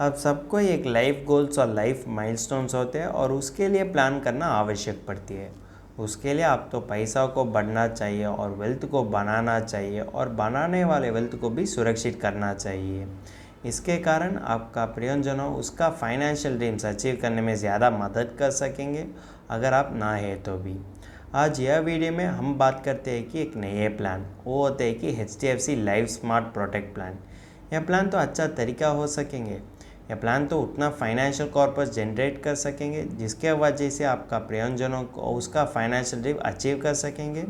अब सबको एक लाइफ गोल्स और लाइफ माइलस्टोन्स होते हैं और उसके लिए प्लान करना आवश्यक पड़ती है। उसके लिए आप तो पैसा को बढ़ना चाहिए और वेल्थ को बनाना चाहिए और बनाने वाले वेल्थ को भी सुरक्षित करना चाहिए। इसके कारण आपका प्रियजनों उसका फाइनेंशियल ड्रीम्स अचीव करने में ज़्यादा मदद कर सकेंगे अगर आप ना है तो भी। आज यह वीडियो में हम बात करते हैं कि एक नए प्लान वो होते हैं कि HDFC life smart protect plan. यह प्लान तो अच्छा तरीका हो सकेंगे। यह प्लान तो उतना फाइनेंशियल कॉर्पस जनरेट कर सकेंगे जिसके वजह से आपका प्रियजनों को उसका फाइनेंशियल ड्रीम अचीव कर सकेंगे।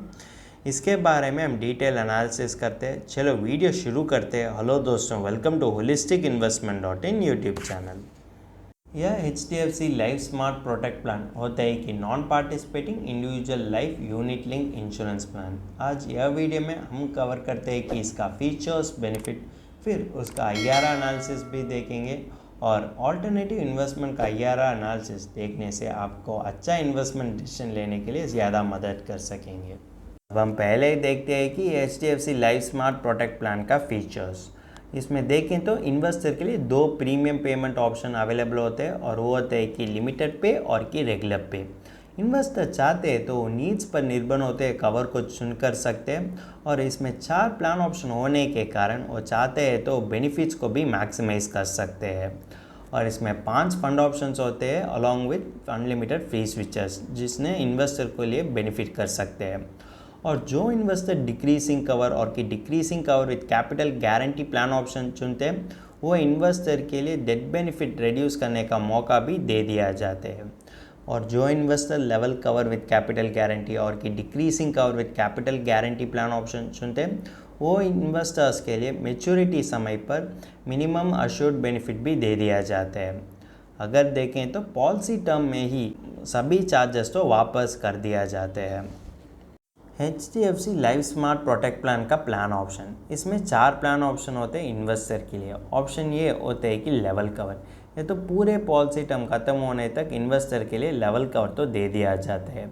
इसके बारे में हम डिटेल एनालिसिस करते हैं। चलो वीडियो शुरू करते हैं। हेलो दोस्तों, welcome to holistic investment .in YouTube channel. यह HDFC life smart protect plan होता है कि non participating individual life unit link insurance plan. आज यह वीडियो में हम कवर करते हैं कि इसका फीचर्स, बेनिफिट, फिर उसका IRR एनालिसिस भी देखेंगे और ऑल्टरनेटिव इन्वेस्टमेंट का IRR एनालिसिस देखने से आपको अच्छा इन्वेस्टमेंट डिसीजन लेने के लिए ज़्यादा मदद कर सकेंगे। अब हम पहले ही देखते हैं कि HDFC life smart protect plan का फीचर्स। इसमें देखें तो इन्वेस्टर के लिए दो प्रीमियम पेमेंट ऑप्शन अवेलेबल होते हैं और वो होते हैं कि लिमिटेड पे और कि रेगुलर पे। इन्वेस्टर चाहते हैं तो वो नीड्स पर निर्भर होते हैं कवर को चुन कर सकते हैं और इसमें 4 प्लान ऑप्शन होने के कारण वो चाहते हैं तो बेनिफिट्स को भी मैक्सिमाइज कर सकते हैं। और इसमें 5 फंड ऑप्शंस होते हैं along with unlimited free switches जिसने इन्वेस्टर के लिए बेनिफिट कर सकते हैं। और जो इन्वेस्टर डिक्रीजिंग कवर और कि decreasing cover with capital guarantee plan option चुनते हैं वो इन्वेस्टर के लिए डेथ बेनिफिट रिड्यूस करने का मौका भी दे दिया जाते हैं। और जो investor level cover with capital guarantee और कि decreasing cover with capital guarantee plan option चुनते हैं वो इन्वेस्टर्स के लिए मेच्योरिटी समय पर मिनिमम अश्योर्ड बेनिफिट भी दे दिया जाता है। अगर देखें तो पॉलिसी टर्म में ही सभी चार्जेस तो वापस कर दिया जाते हैं। HDFC life smart protect plan का प्लान ऑप्शन, इसमें 4 प्लान ऑप्शन होते हैं इन्वेस्टर के लिए। ऑप्शन ये होते हैं कि लेवल कवर, ये तो पूरे पॉलिसी टर्म खत्म होने तक इन्वेस्टर के लिए लेवल कवर तो दे दिया जाता है।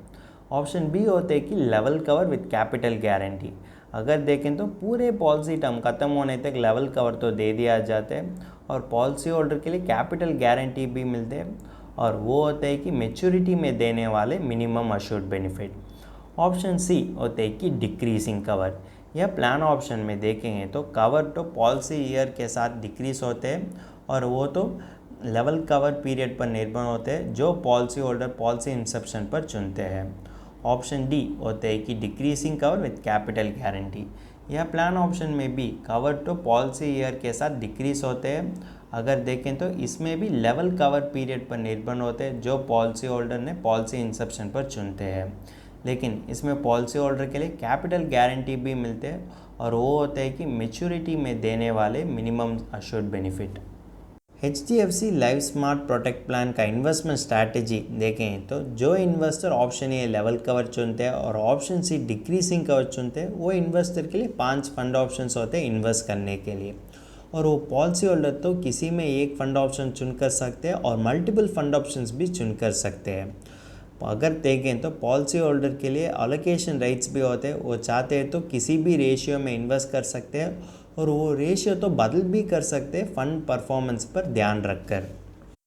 ऑप्शन बी होते हैं कि level cover with capital guarantee. अगर देखें तो पूरे पॉलिसी टर्म खत्म होने तक लेवल कवर तो दे दिया जाता है और पॉलिसी होल्डर के लिए कैपिटल गारंटी भी मिलते हैं और वो होते हैं कि मेच्योरिटी में देने वाले minimum assured benefit. Option C होते हैं कि डिक्रीजिंग कवर। यह प्लान ऑप्शन में देखेंगे तो कवर तो पॉलिसी ईयर के साथ डिक्रीज होते हैं और वो तो लेवल कवर पीरियड पर निर्भर होते हैं जो पॉलिसी होल्डर पॉलिसी इंसेप्शन पर चुनते हैं। ऑप्शन डी होते हैं कि decreasing cover with capital guarantee. यह प्लान ऑप्शन में भी कवर तो पॉलिसी ईयर के साथ डिक्रीज होते हैं। अगर देखें तो इसमें भी लेवल कवर पीरियड पर निर्भर होते हैं जो पॉलिसी होल्डर ने पॉलिसी इंसेप्शन पर चुनते हैं। लेकिन इसमें पॉलिसी होल्डर के लिए कैपिटल गारंटी भी मिलते हैं और वो होते हैं कि मैच्योरिटी में देने वाले minimum assured benefit. HDFC life smart protect plan का इन्वेस्टमेंट स्ट्रैटेजी देखें तो जो investor option A level cover चुनते हैं और ऑप्शन सी डिक्रीजिंग कवर चुनते हैं वो इन्वेस्टर के लिए 5 फंड ऑप्शंस होते हैं इन्वेस्ट करने के लिए। और वो पॉलिसी होल्डर तो किसी में एक फंड ऑप्शन चुन कर सकते हैं और मल्टीपल फंड ऑप्शंस भी चुन कर सकते हैं। अगर देखें तो पॉलिसी होल्डर के लिए अलोकेशन राइट्स भी होते हैं। वो चाहते हैं तो किसी भी रेशियो में इन्वेस्ट कर सकते हैं और वो रेशियो तो बदल भी कर सकते हैं फंड परफॉर्मेंस पर ध्यान रखकर।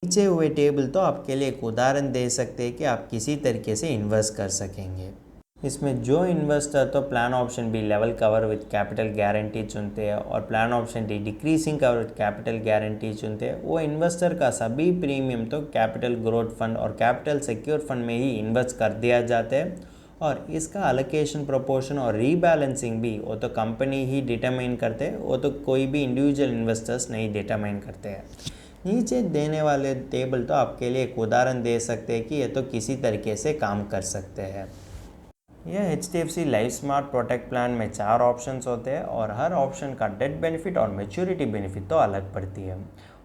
नीचे हुए टेबल तो आपके लिए एक उदाहरण दे सकते हैं कि आप किसी तरीके से इन्वेस्ट कर सकेंगे। इसमें जो इन्वेस्टर तो plan option B level cover with capital guarantee चुनते हैं और plan option D decreasing cover with capital guarantee चुनते हैं वो इन्वेस्टर का सभी प्रीमियम तो कैपिटल ग्रोथ फंड और कैपिटल सिक्योर फंड में ही इन्वेस्ट कर दिया जाता है और इसका अलोकेशन प्रोपोर्शन और रीबैलेंसिंग भी वो तो कंपनी ही डिटरमाइन करते हैं, वो तो कोई भी इंडिविजुअल इन्वेस्टर्स नहीं डिटरमाइन करते हैं। नीचे देने वाले टेबल तो आपके लिए एक उदाहरण दे सकते हैं कि ये तो किसी तरीके से काम कर सकते हैं। यह HDFC life smart protect plan में 4 ऑप्शंस होते हैं और हर ऑप्शन का डेथ बेनिफिट और मैच्योरिटी बेनिफिट तो अलग पड़ती है।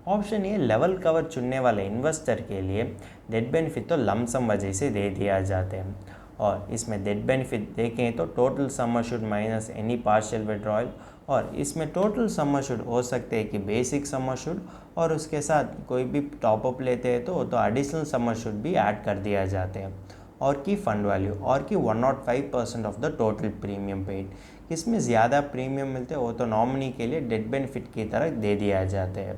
ऑप्शन ये लेवल कवर चुनने वाले इन्वेस्टर के लिए डेथ बेनिफिट तो लमसम वजह से दे दिया जाते हैं और इसमें डेथ बेनिफिट देखें तो total sum assured minus any partial withdrawal और इसमें टोटल सम अश्योर्ड हो सकते हैं कि बेसिक सम अश्योर्ड और उसके साथ कोई भी टॉपअप लेते हैं तो एडिशनल सम अश्योर्ड भी ऐड कर दिया जाते हैं और की फंड वैल्यू और की 105% of the total premium paid. किसमें ज़्यादा प्रीमियम मिलते हैं वो तो नॉमिनी के लिए डेथ बेनिफिट की तरह दे दिया जाता है।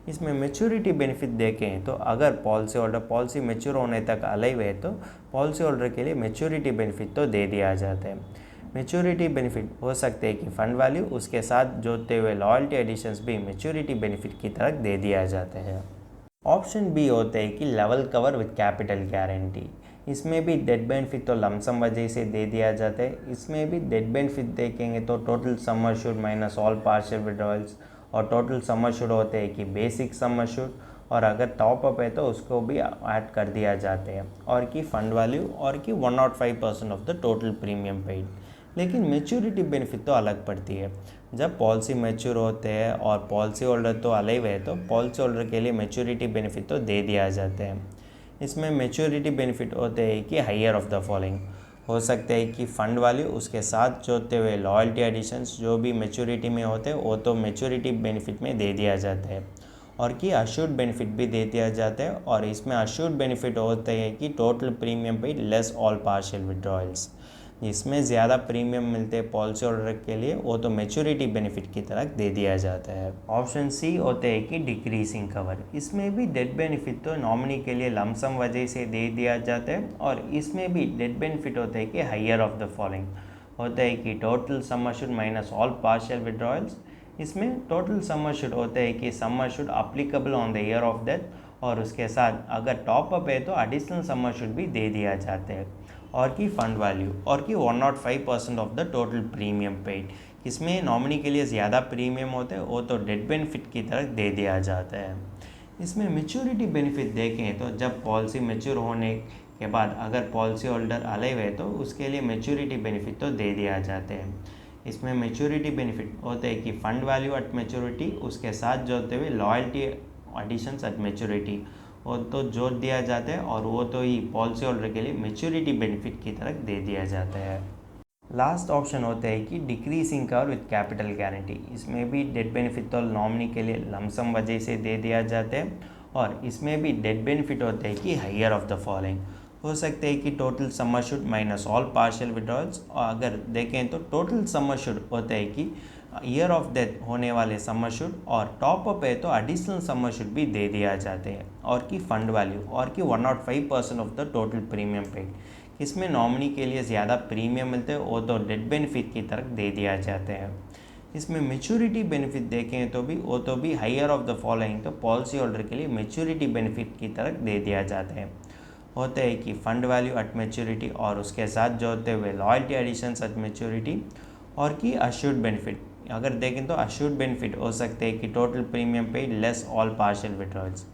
इसमें मैच्योरिटी बेनिफिट देखें तो अगर पॉलिसी होल्डर पॉलिसी मैच्योर होने तक अलाइव है तो पॉलिसी होल्डर के लिए मैच्योरिटी बेनिफिट तो दे दिया जाता है। मैच्योरिटी बेनिफिट हो सकते हैं कि फ़ंड वैल्यू उसके साथ जोड़ते हुए लॉयल्टी एडिशंस भी मैच्योरिटी बेनिफिट की तरह दे दिया जाता है। ऑप्शन बी होते हैं कि level cover with capital guarantee. इसमें भी डेड बेनिफिट तो लमसम वजह से दे दिया जाता है। इसमें भी डेड बेनिफिट देखेंगे तो total sum assured minus all partial withdrawals, और टोटल सम अश्योर्ड होते हैं कि बेसिक सम अश्योर्ड, और अगर टॉप अप है तो उसको भी ऐड कर दिया जाते हैं, और कि फ़ंड वैल्यू, और कि 105% of the total premium paid. लेकिन मैच्योरिटी बेनिफिट तो अलग पड़ती है। जब पॉलिसी मैच्योर होते हैं और पॉलिसी होल्डर तो अलाइव है तो पॉलिसी होल्डर के लिए मैच्योरिटी बेनिफिट तो दे दिया जाता है। इसमें मैच्योरिटी बेनिफिट होते हैं कि हायर ऑफ द फॉलोइंग हो सकते हैं कि फ़ंड वैल्यू उसके साथ जोड़ते हुए लॉयल्टी एडिशंस जो भी मैच्योरिटी में होते हैं वो तो मैच्योरिटी बेनिफिट में दे दिया जाता है, और कि अश्योर्ड बेनिफिट भी दे दिया जाता है। और इसमें अश्योर्ड बेनिफिट होते हैं कि total premium paid less all partial withdrawals, जिसमें ज़्यादा प्रीमियम मिलते हैं पॉलिसी होल्डर के लिए वो तो मैच्योरिटी बेनिफिट की तरह दे दिया जाता है। ऑप्शन सी होते हैं कि डिक्रीजिंग कवर। इसमें भी डेड बेनिफिट तो नॉमिनी के लिए लमसम वजह से दे दिया जाता है, और इसमें भी डेड बेनिफिट होते हैं कि हायर ऑफ द फॉलोइंग होता है कि total sum assured minus all partial withdrawals. इसमें टोटल सम अश्योर्ड होता है कि sum assured applicable on the year of death, और उसके साथ अगर टॉप अप है तो एडिशनल सम अश्योर्ड भी दे दिया जाता है, और की फ़ंड वैल्यू, और की 105% of the total premium paid. इसमें नॉमिनी के लिए ज़्यादा प्रीमियम होते हैं वो तो डेड बेनिफिट की तरह दे दिया जाता है। इसमें मैच्योरिटी बेनिफिट देखें तो जब पॉलिसी मैच्योर होने के बाद अगर पॉलिसी होल्डर अलाइव है तो उसके लिए मैच्योरिटी बेनिफिट तो दे दिया जाते हैं। इसमें मैच्योरिटी बेनिफिट होते हैं कि फ़ंड वैल्यू एट मैच्योरिटी उसके साथ जोड़ते हुए लॉयल्टी एडिशंस एट मैच्योरिटी वो तो जोड़ दिया जाता है, और वो तो ही पॉलिसी होल्डर के लिए मैच्योरिटी बेनिफिट की तरह दे दिया जाता है। लास्ट ऑप्शन होता है कि decreasing cover with capital guarantee. इसमें भी डेड बेनिफिट तो नॉमिनी के लिए लमसम वजह से दे दिया जाता है, और इसमें भी डेड बेनिफिट होता है कि हायर ऑफ द फॉलोइंग हो सकते हैं कि total sum assured minus all partial withdrawals, और अगर देखें तो टोटल सम अश्योर्ड होता है कि ईयर ऑफ डेथ होने वाले सम अश्योर्ड, और टॉप अप है तो एडिशनल सम अश्योर्ड भी दे दिया जाते हैं, और की फ़ंड वैल्यू, और की 105% of the total premium paid. इसमें नॉमिनी के लिए ज़्यादा प्रीमियम मिलते हैं वो तो डेड बेनिफिट की तरफ दे दिया जाते हैं। इसमें मैच्योरिटी बेनिफिट देखें तो भी वो तो भी हायर ऑफ द फॉलोइंग तो पॉलिसी होल्डर के लिए मैच्योरिटी बेनिफिट की तरफ दे दिया जाता है होते हैं कि फ़ंड वैल्यू एट मैच्योरिटी, और उसके साथ जोड़ते हुए लॉयल्टी एडिशंस एट मैच्योरिटी, और की अश्योर्ड बेनिफिट। अगर देखें तो अश्योर्ड बेनिफिट हो सकते हैं कि total premium paid less all partial withdrawals.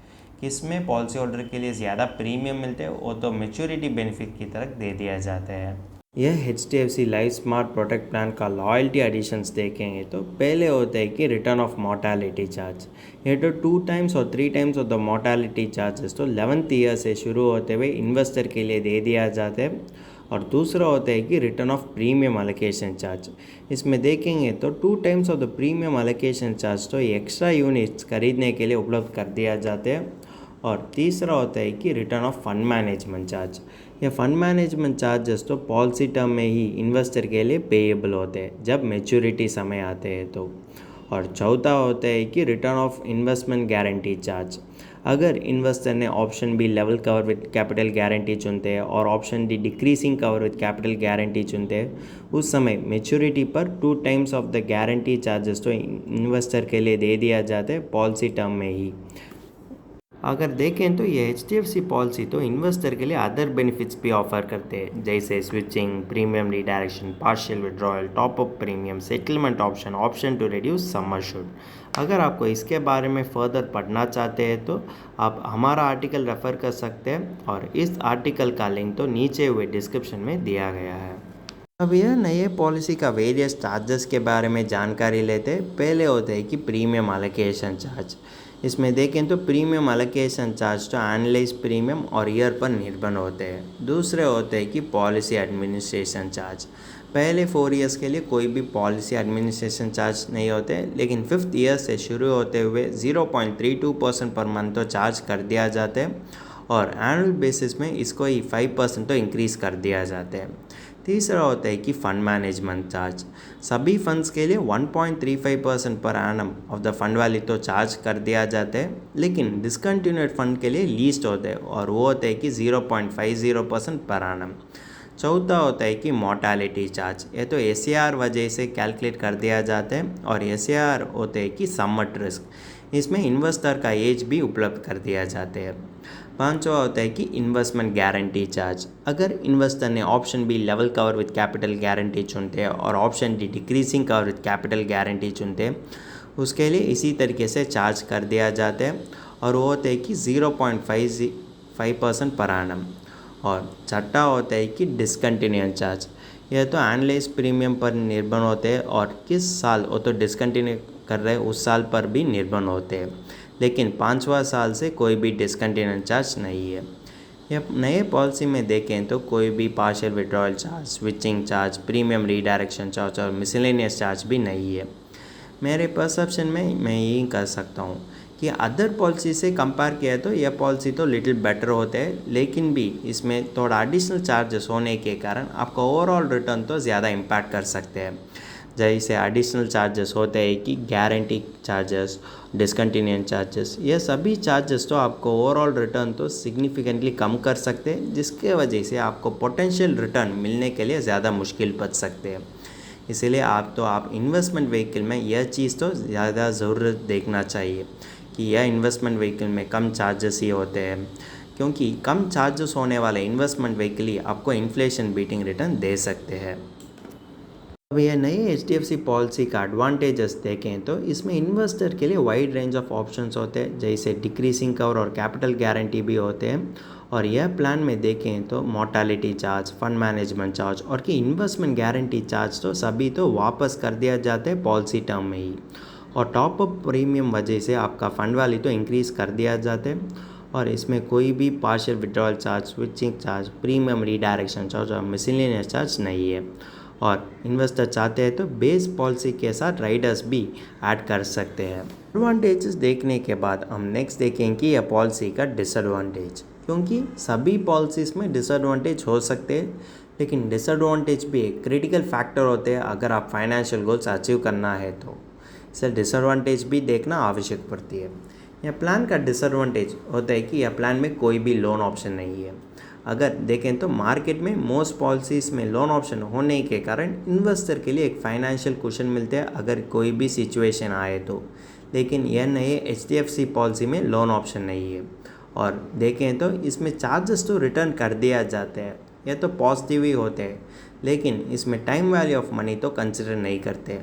किसमें पॉलिसी होल्डर के लिए ज़्यादा प्रीमियम मिलते हैं वो तो मैच्योरिटी बेनिफिट की तरफ दे दिया जाता है। यह HDFC life smart protect plan का लॉयल्टी एडिशंस देखेंगे तो पहले होता है कि रिटर्न ऑफ मोर्टेलिटी चार्ज। ये तो 2 टाइम्स और 3 times of the mortality charges तो 11th ईयर से शुरू होते हुए इन्वेस्टर के लिए दे दिया जाता है। और दूसरा होता है कि return of premium allocation charge. इसमें देखेंगे तो 2 times of the premium allocation charge तो एक्स्ट्रा यूनिट्स खरीदने के लिए उपलब्ध कर दिया जाते हैं। और तीसरा होता है कि return of fund management charge. यह फंड मैनेजमेंट चार्जेस तो पॉलिसी टर्म में ही इन्वेस्टर के लिए पेएबल होते हैं जब मैच्योरिटी समय आते हैं तो। और चौथा होता है कि return of investment guarantee charge. अगर इन्वेस्टर ने option B level cover with capital guarantee चुनते हैं और option D decreasing cover with capital guarantee चुनते हैं उस समय मैच्योरिटी पर 2 times of the guarantee charges तो इन्वेस्टर के लिए दे दिया जाता है पॉलिसी टर्म में ही। अगर देखें तो ये HDFC पॉलिसी तो इन्वेस्टर के लिए अदर बेनिफिट्स भी ऑफर करते हैं जैसे switching, premium redirection, partial withdrawal, top up premium, settlement option, option to reduce sum assured. अगर आपको इसके बारे में फर्दर पढ़ना चाहते हैं तो आप हमारा आर्टिकल रेफ़र कर सकते हैं, और इस आर्टिकल का लिंक तो नीचे हुए डिस्क्रिप्शन में दिया गया है। अब यह नए पॉलिसी का वेरियस चार्जेस के बारे में जानकारी लेते हैं। पहले होते हैं कि प्रीमियम अलोकेशन चार्ज। इसमें देखें तो प्रीमियम अलोकेशन चार्ज तो एनालाइज प्रीमियम और ईयर पर निर्भर होते हैं। दूसरे होते हैं कि पॉलिसी एडमिनिस्ट्रेशन चार्ज। पहले 4 ईयर्स के लिए कोई भी पॉलिसी एडमिनिस्ट्रेशन चार्ज नहीं होते, लेकिन 5th ईयर से शुरू होते हुए 0.32% पर मंथ तो चार्ज कर दिया जाता है, और एनुअल बेसिस में इसको ही 5% तो इंक्रीज़ कर दिया जाता है। तीसरा होता है कि फ़ंड मैनेजमेंट चार्ज। सभी फंड्स के लिए 1.35% per annum of the fund value तो चार्ज कर दिया जाता है, लेकिन डिसकंटिन्यूड फंड के लिए लीस्ट होता है और वो होता है कि 0.50% पर एनम। चौथा होता है कि मोर्टालिटी चार्ज। ये तो एसीआर वजह से कैलकुलेट कर दिया जाता है और एसीआर होते हैं कि समवट रिस्क। इसमें इन्वेस्टर का एज भी उपलब्ध कर दिया जाता है। पांचवा होता है कि इन्वेस्टमेंट गारंटी चार्ज। अगर इन्वेस्टर ने option B level cover with capital guarantee चुनते हैं और option D decreasing cover with capital guarantee चुनते हैं, उसके लिए इसी तरीके से चार्ज कर दिया जाता है और वो होता है कि 0.5% पर एनम। और छठा होता है कि डिसकंटिन्यूएंस चार्ज। यह तो एनालाइज प्रीमियम पर निर्भर होते हैं और किस साल वो तो डिसकंटिन्यू कर रहे हैं उस साल पर भी निर्भर होते हैं, लेकिन 5वां साल से कोई भी डिसकंटिन्यूएंस चार्ज नहीं है। यह नए पॉलिसी में देखें तो कोई भी partial withdrawal charge, switching charge, premium redirection charge और मिसलेनियस चार्ज भी नहीं है। मेरे परसेप्शन में मैं यही कर सकता हूँ कि अदर पॉलिसी से कंपेयर किया तो यह पॉलिसी तो लिटिल बेटर होते हैं, लेकिन भी इसमें थोड़ा एडिशनल चार्जेस होने के कारण आपका ओवरऑल रिटर्न तो ज़्यादा इम्पैक्ट कर सकते हैं। जैसे एडिशनल चार्जेस होते हैं कि गारंटी चार्जेस, डिसकंटिन्यूएंस चार्जेस, ये सभी चार्जेस तो आपको ओवरऑल रिटर्न तो सिग्निफिकेंटली कम कर सकते हैं, जिसके वजह से आपको पोटेंशियल रिटर्न मिलने के लिए ज़्यादा मुश्किल पड़ सकते हैं। इसीलिए आप इन्वेस्टमेंट व्हीकल में यह चीज़ तो ज़्यादा ज़रूरत देखना चाहिए कि यह इन्वेस्टमेंट व्हीकल में कम चार्जेस ही होते हैं, क्योंकि कम चार्जेस होने वाले इन्वेस्टमेंट व्हीकल ही आपको इन्फ्लेशन बीटिंग रिटर्न दे सकते हैं। अब यह नए HDFC पॉलिसी का एडवांटेजेस देखें तो इसमें इन्वेस्टर के लिए वाइड रेंज ऑफ ऑप्शंस होते हैं, जैसे डिक्रीजिंग कवर और कैपिटल गारंटी भी होते हैं। और यह प्लान में देखें तो mortality charge, fund management charge और कि इन्वेस्टमेंट गारंटी चार्ज तो सभी तो वापस कर दिया जाता है पॉलिसी टर्म में ही। और टॉप अप प्रीमियम वजह से आपका फंड वैल्यू तो इंक्रीज़ कर दिया जाता है और इसमें कोई भी partial withdrawal charge, switching charge, premium redirection charge और मिसलेनियस चार्ज नहीं है। और इन्वेस्टर चाहते हैं तो बेस पॉलिसी के साथ राइडर्स भी ऐड कर सकते हैं। एडवांटेजेस देखने के बाद हम नेक्स्ट देखेंगे कि यह पॉलिसी का डिसएडवांटेज, क्योंकि सभी पॉलिसीज़ में डिसएडवांटेज हो सकते हैं, लेकिन डिसएडवांटेज भी एक क्रिटिकल फैक्टर होते हैं अगर आप फाइनेंशियल गोल्स अचीव करना है तो। इससे डिसएडवांटेज भी देखना आवश्यक पड़ती है। यह प्लान का डिसएडवांटेज होता है कि यह प्लान में कोई भी लोन ऑप्शन नहीं है। अगर देखें तो मार्केट में मोस्ट पॉलिसीज़ में लोन ऑप्शन होने के कारण इन्वेस्टर के लिए एक फाइनेंशियल कुशन मिलते हैं अगर कोई भी सिचुएशन आए तो, लेकिन यह नए HDFC पॉलिसी में लोन ऑप्शन नहीं है। और देखें तो इसमें चार्जेस तो रिटर्न कर दिया जाते हैं, यह तो पॉजिटिव ही होते हैं, लेकिन इसमें टाइम वैल्यू ऑफ मनी तो कंसिडर नहीं करते।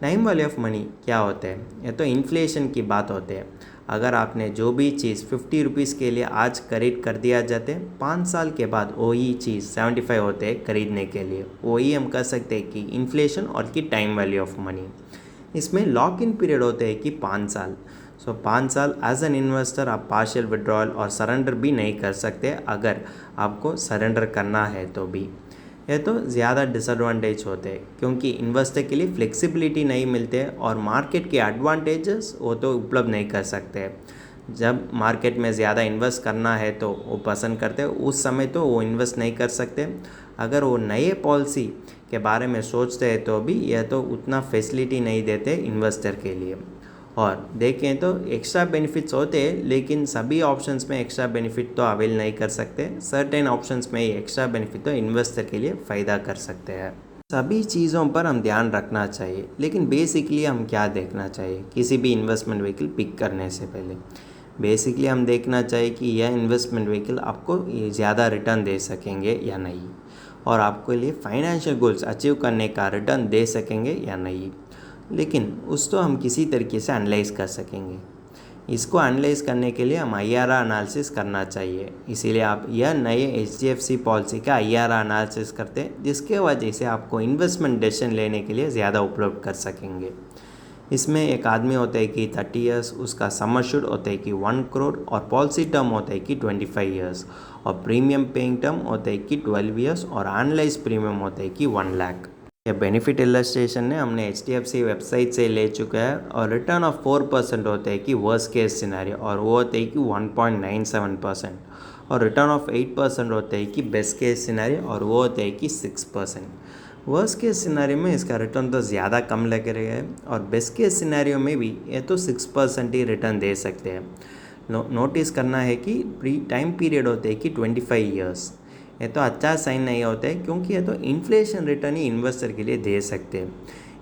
टाइम वैल्यू ऑफ मनी क्या होते हैं? यह तो इन्फ्लेशन की बात होते हैं। अगर आपने जो भी चीज़ 50 रुपीज़ के लिए आज खरीद कर दिया जाते हैं, 5 साल के बाद वही चीज़ 75 होते हैं खरीदने के लिए। वही हम कह सकते हैं कि इन्फ्लेशन और कि टाइम वैल्यू ऑफ मनी। इसमें लॉक इन पीरियड होते हैं कि 5 साल। 5 साल एज एन इन्वेस्टर आप पार्शियल विड्रॉल और सरेंडर भी नहीं कर सकते अगर आपको सरेंडर करना है तो भी। यह तो ज़्यादा डिसएडवांटेज होते हैं क्योंकि इन्वेस्टर के लिए फ्लेक्सिबिलिटी नहीं मिलते और मार्केट के एडवांटेजेस वो तो उपलब्ध नहीं कर सकते। जब मार्केट में ज़्यादा इन्वेस्ट करना है तो वो पसंद करते हैं, उस समय तो वो इन्वेस्ट नहीं कर सकते। अगर वो नए पॉलिसी के बारे में सोचते हैं तो भी यह तो उतना फैसिलिटी नहीं देते इन्वेस्टर के लिए। और देखें तो एक्स्ट्रा बेनिफिट्स होते हैं, लेकिन सभी ऑप्शंस में एक्स्ट्रा बेनिफिट तो अवेल नहीं कर सकते। सर्टेन ऑप्शंस में एक्स्ट्रा बेनिफिट तो इन्वेस्टर के लिए फ़ायदा कर सकते हैं। सभी चीज़ों पर हम ध्यान रखना चाहिए, लेकिन बेसिकली हम क्या देखना चाहिए किसी भी इन्वेस्टमेंट व्हीकल पिक करने से पहले? बेसिकली हम देखना चाहिए कि यह इन्वेस्टमेंट व्हीकल आपको ज़्यादा रिटर्न दे सकेंगे या नहीं, और आपके लिए फाइनेंशियल गोल्स अचीव करने का रिटर्न दे सकेंगे या नहीं। लेकिन उस तो हम किसी तरीके से एनालाइज कर सकेंगे। इसको एनालाइज करने के लिए हम IRR एनालिसिस करना चाहिए। इसीलिए आप यह नए HDFC पॉलिसी का IRR एनालिसिस करते हैं, जिसके वजह से आपको इन्वेस्टमेंट डिसीजन लेने के लिए ज़्यादा उपलब्ध कर सकेंगे। इसमें एक आदमी होता है कि 30 ईयर्स, उसका सम अश्योर्ड होता है कि 1 करोड़ और पॉलिसी टर्म होता है कि 25 ईयर्स और प्रीमियम पेइंग टर्म होता है कि 12 ईयर्स और एनालाइज प्रीमियम होता है कि 1 लाख। यह बेनिफिट इलस्ट्रेशन ने हमने HDFC वेबसाइट से ले चुका है और रिटर्न ऑफ 4% होता है कि वर्स्ट केस सिनेरियो, और वो होता है कि 1.97%। और रिटर्न ऑफ 8% होता है कि बेस्ट केस सिनेरियो, और वो होता है कि 6%। वर्स्ट केस सिनेरियो में इसका रिटर्न तो ज़्यादा कम लग रहा है, और बेस्ट केस सिनेरियो में भी ये तो 6% ही रिटर्न दे सकते हैं। नोटिस करना है कि टाइम पीरियड होते हैं कि 25 ईयर्स। ये तो अच्छा साइन नहीं होता है, क्योंकि ये तो इन्फ्लेशन रिटर्न ही इन्वेस्टर के लिए दे सकते हैं।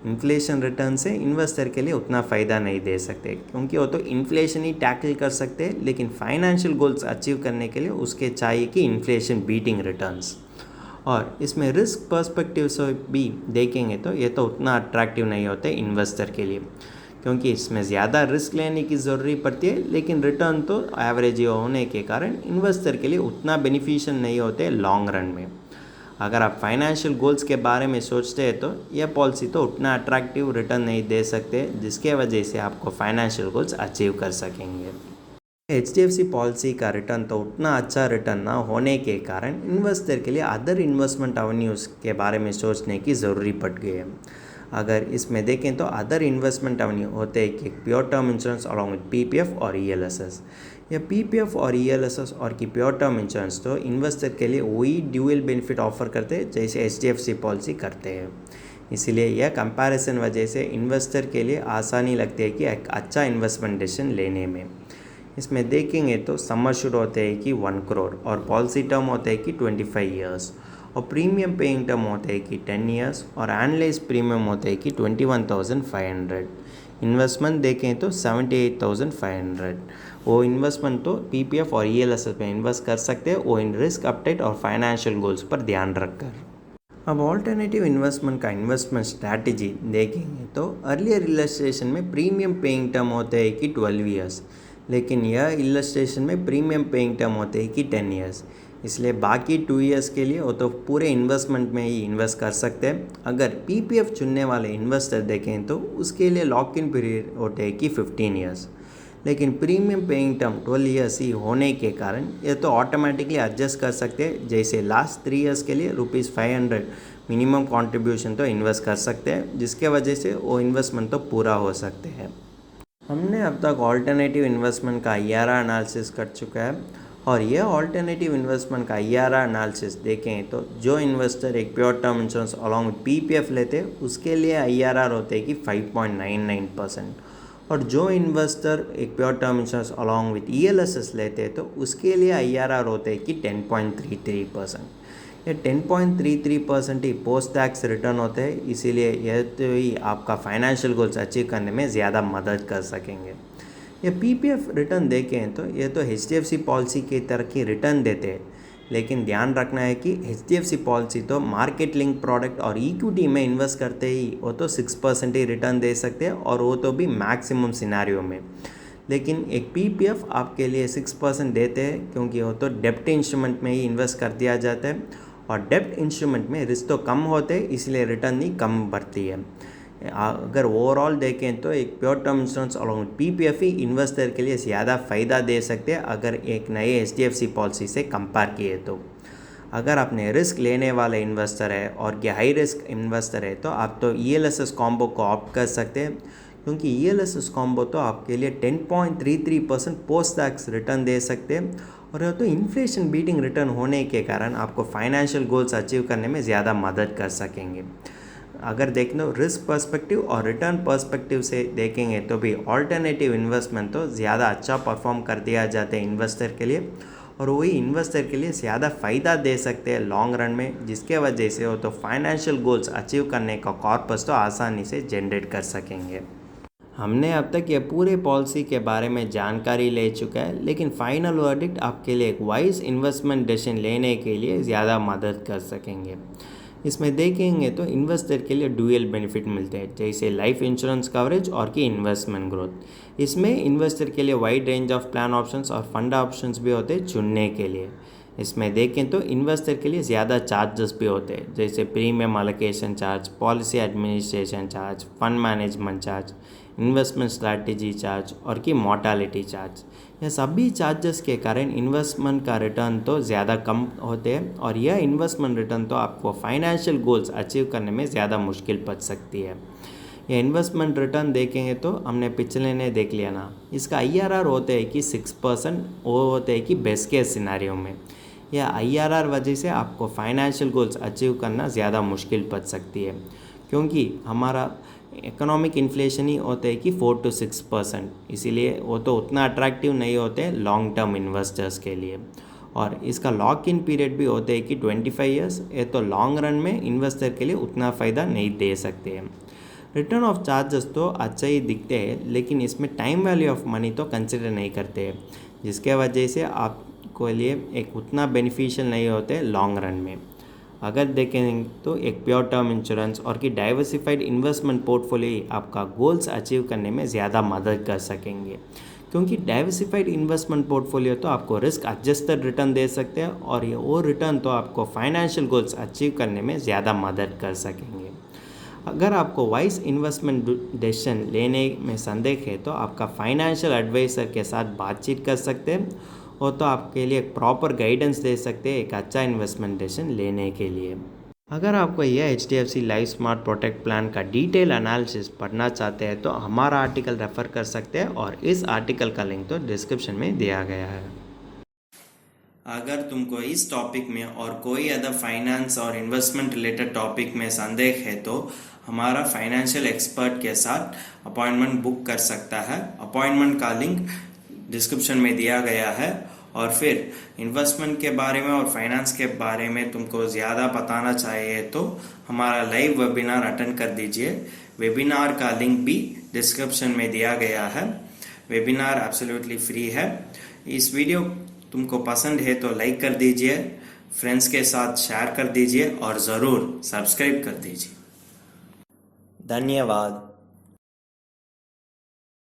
इन्फ्लेशन रिटर्न से इन्वेस्टर के लिए उतना फ़ायदा नहीं दे सकते, क्योंकि वो तो इन्फ्लेशन ही टैकल कर सकते हैं, लेकिन फाइनेंशियल गोल्स अचीव करने के लिए उसके चाहिए कि इन्फ्लेशन बीटिंग रिटर्न्स। और इसमें रिस्क पर्सपेक्टिव से भी देखेंगे तो ये तो उतना अट्रैक्टिव नहीं होता है इन्वेस्टर के लिए, क्योंकि इसमें ज़्यादा रिस्क लेने की ज़रूरी पड़ती है, लेकिन रिटर्न तो एवरेज होने के कारण इन्वेस्टर के लिए उतना बेनिफिशियल नहीं होते लॉन्ग रन में। अगर आप फाइनेंशियल गोल्स के बारे में सोचते हैं तो यह पॉलिसी तो उतना अट्रैक्टिव रिटर्न नहीं दे सकते, जिसके वजह से आपको फाइनेंशियल गोल्स अचीव कर सकेंगे। HDFC पॉलिसी का रिटर्न तो उतना अच्छा रिटर्न ना होने के कारण इन्वेस्टर के लिए अदर इन्वेस्टमेंट एवेन्यूज़ के बारे में सोचने की ज़रूरी पड़ गई है। अगर इसमें देखें तो अदर इन्वेस्टमेंट एवेन्यू होते हैं कि pure term insurance along with PPF और ELSS। या PPF और ELSS और कि प्योर टर्म इंश्योरेंस तो इन्वेस्टर के लिए वही ड्यूअल बेनिफिट ऑफर करते हैं जैसे HDFC पॉलिसी करते हैं। इसीलिए यह कंपैरिजन वजह से इन्वेस्टर के लिए आसानी लगती है कि एक अच्छा इन्वेस्टमेंट डिसीजन लेने में। इसमें देखेंगे तो सम अश्योर्ड होते हैं कि 1 करोड़, और पॉलिसी टर्म होते हैं कि 25 ईयर्स, और प्रीमियम पेइंग टर्म होते हैं कि 10 ईयर्स, और एनालाइज प्रीमियम होते हैं कि 21,500। इन्वेस्टमेंट देखें तो 78,500। वो इन्वेस्टमेंट तो PPF और ELSS में इन्वेस्ट कर सकते हैं, वो इन रिस्क अपडेट और फाइनेंशियल गोल्स पर ध्यान रखकर। अब ऑल्टरनेटिव इन्वेस्टमेंट का इन्वेस्टमेंट स्ट्रैटेजी देखेंगे तो अर्लियर इलस्ट्रेशन में प्रीमियम पेइंग टर्म होते हैं कि 12 ईयर्स, लेकिन यह इलस्ट्रेशन में प्रीमियम पेइंग टर्म होते हैं कि 10 ईयर्स। इसलिए बाकी 2 ईयर्स के लिए वो तो पूरे इन्वेस्टमेंट में ही इन्वेस्ट कर सकते हैं। अगर PPF चुनने वाले इन्वेस्टर देखें तो उसके लिए लॉक इन पीरियड होते हैं कि 15 ईयर्स, लेकिन premium paying term 12 years he होने के कारण ये तो ऑटोमेटिकली एडजस्ट कर सकते हैं। जैसे लास्ट 3 ईयर्स के लिए ₹500 मिनिमम कंट्रीब्यूशन तो इन्वेस्ट कर सकते हैं, जिसके वजह से वो इन्वेस्टमेंट तो पूरा हो सकते हैं। हमने अब तक ऑल्टरनेटिव इन्वेस्टमेंट का IRR एनालिसिस कर चुका है, और यह ऑल्टरनेटिव इन्वेस्टमेंट का IRR एनालिसिस देखें तो जो इन्वेस्टर एक pure term insurance along with PPF लेते हैं उसके लिए IRR होते हैं कि 5.99%, और जो इन्वेस्टर एक pure term insurance along with ELSS लेते हैं तो उसके लिए IRR होते हैं कि 10.33%। ये 10.33% ही पोस्ट टैक्स रिटर्न होते हैं, इसीलिए यह तो ही आपका फाइनेंशियल गोल्स अचीव करने में ज़्यादा मदद कर सकेंगे। ये PPF रिटर्न देखें तो ये तो HDFC पॉलिसी की तरह की रिटर्न देते हैं, लेकिन ध्यान रखना है कि HDFC पॉलिसी तो मार्केट लिंक प्रोडक्ट और इक्विटी में इन्वेस्ट करते ही वो तो 6% ही रिटर्न दे सकते हैं, और वो तो भी मैक्सिमम सिनेरियो में। लेकिन एक PPF आपके लिए 6% देते हैं, क्योंकि वो तो डेप्ट इंस्ट्रूमेंट में ही इन्वेस्ट कर दिया जाता है, और डेप्ट इंस्ट्रूमेंट में रिस्क तो कम होते हैं, इसलिए रिटर्न ही कम बढ़ती है। अगर ओवरऑल देखें तो एक pure term insurance along with PPF he investor के लिए ज़्यादा फ़ायदा दे सकते हैं अगर एक नए HDFC पॉलिसी से कंपेयर किए तो। अगर आपने रिस्क लेने वाले इन्वेस्टर है और ये हाई रिस्क इन्वेस्टर है तो आप तो ELSS कॉम्बो को ऑप्ट कर सकते हैं, क्योंकि ELSS कॉम्बो तो आपके लिए 10.33% पोस्ट टैक्स रिटर्न दे सकते हैं, और यह तो इन्फ्लेशन बीटिंग रिटर्न होने के कारण आपको फाइनेंशियल गोल्स अचीव करने में ज़्यादा मदद कर सकेंगे। अगर देखें तो रिस्क पर्सपेक्टिव और रिटर्न पर्सपेक्टिव से देखेंगे तो भी ऑल्टरनेटिव इन्वेस्टमेंट तो ज़्यादा अच्छा परफॉर्म कर दिया जाता है इन्वेस्टर के लिए, और वही इन्वेस्टर के लिए ज़्यादा फ़ायदा दे सकते हैं लॉन्ग रन में, जिसके वजह से वो तो फाइनेंशियल गोल्स अचीव करने का कॉर्पस तो आसानी से जनरेट कर सकेंगे। हमने अब तक ये पूरे पॉलिसी के बारे में जानकारी ले चुका है, लेकिन फाइनल वर्डिक्ट आपके लिए एक वाइज इन्वेस्टमेंट डिसीजन लेने के लिए ज़्यादा मदद कर सकेंगे। इसमें देखेंगे तो इन्वेस्टर के लिए ड्यूअल बेनिफिट मिलते हैं, जैसे लाइफ इंश्योरेंस कवरेज और की इन्वेस्टमेंट ग्रोथ। इसमें इन्वेस्टर के लिए wide range of plan options और फंड ऑप्शंस भी होते हैं चुनने के लिए। इसमें देखें तो इन्वेस्टर के लिए ज़्यादा चार्जेस भी होते हैं, जैसे premium allocation charge, policy administration charge, fund management charge, investment strategy charge और की मॉर्टालिटी चार्ज। यह सभी चार्जेस के कारण इन्वेस्टमेंट का रिटर्न तो ज़्यादा कम होते हैं, और यह इन्वेस्टमेंट रिटर्न तो आपको फाइनेंशियल गोल्स अचीव करने में ज़्यादा मुश्किल पड़ सकती है। ये इन्वेस्टमेंट रिटर्न देखेंगे तो हमने पिछले ने देख लिया ना, इसका IRR होते हैं कि 6%, वो होते हैं कि बेस्ट केस सिनारियो में। यह IRR वजह से आपको फाइनेंशियल गोल्स अचीव करना ज़्यादा मुश्किल पड़ सकती है, क्योंकि हमारा इकोनॉमिक इन्फ्लेशन ही होते हैं कि 4 to 6%, इसीलिए वो तो उतना अट्रैक्टिव नहीं होते लॉन्ग टर्म इन्वेस्टर्स के लिए। और इसका लॉक इन पीरियड भी होते हैं कि 25 ईयर्स, ये तो लॉन्ग रन में इन्वेस्टर के लिए उतना फ़ायदा नहीं दे सकते हैं। रिटर्न ऑफ चार्जेस तो अच्छा ही दिखते हैं, लेकिन इसमें टाइम वैल्यू ऑफ मनी तो कंसिडर नहीं करते हैं, जिसके वजह से आपको लिए एक उतना बेनिफिशियल नहीं होते लॉन्ग रन में। अगर देखें तो एक प्योर टर्म इंश्योरेंस और कि डाइवर्सिफाइड इन्वेस्टमेंट पोर्टफोलियो आपका गोल्स अचीव करने में ज़्यादा मदद कर सकेंगे, क्योंकि डाइवर्सिफाइड इन्वेस्टमेंट पोर्टफोलियो तो आपको रिस्क एडजस्टेड रिटर्न दे सकते हैं, और ये वो रिटर्न तो आपको फाइनेंशियल गोल्स अचीव करने में ज़्यादा मदद कर सकेंगे। अगर आपको वाइस इन्वेस्टमेंट डिसीजन लेने में संदेह है तो आपका फाइनेंशियल एडवाइज़र के साथ बातचीत कर सकते हैं, वो तो आपके लिए एक प्रॉपर गाइडेंस दे सकते हैं एक अच्छा इन्वेस्टमेंट डिसीजन लेने के लिए। अगर आपको यह HDFC life smart protect plan का डिटेल एनालिसिस पढ़ना चाहते हैं तो हमारा आर्टिकल रेफ़र कर सकते हैं, और इस आर्टिकल का लिंक तो डिस्क्रिप्शन में दिया गया है। अगर तुमको इस टॉपिक में और कोई अदर फाइनेंस और इन्वेस्टमेंट रिलेटेड टॉपिक में संदेह है तो हमारा फाइनेंशियल एक्सपर्ट के साथ अपॉइंटमेंट बुक कर सकता है। अपॉइंटमेंट का लिंक डिस्क्रिप्शन में दिया गया है। और फिर इन्वेस्टमेंट के बारे में और फाइनेंस के बारे में तुमको ज़्यादा बताना चाहिए तो हमारा लाइव वेबिनार अटेंड कर दीजिए। वेबिनार का लिंक भी डिस्क्रिप्शन में दिया गया है। वेबिनार एब्सोल्युटली फ्री है। इस वीडियो तुमको पसंद है तो लाइक कर दीजिए, फ्रेंड्स के साथ शेयर कर दीजिए और ज़रूर सब्सक्राइब कर दीजिए। धन्यवाद।